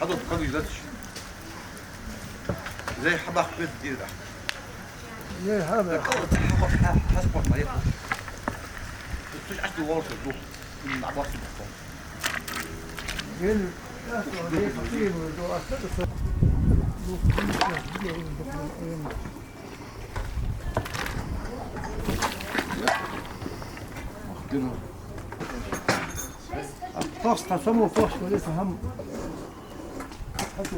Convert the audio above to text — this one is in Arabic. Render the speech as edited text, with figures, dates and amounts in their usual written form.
هذا كانوا يزاتش زي حباك بيت دير زي حباك حسب ما ياخد تش عشت ورث الدوق من عباس البطل جيل ياسو دي كتير ودو أكثر فوق قسموا فوق وليس هم حتى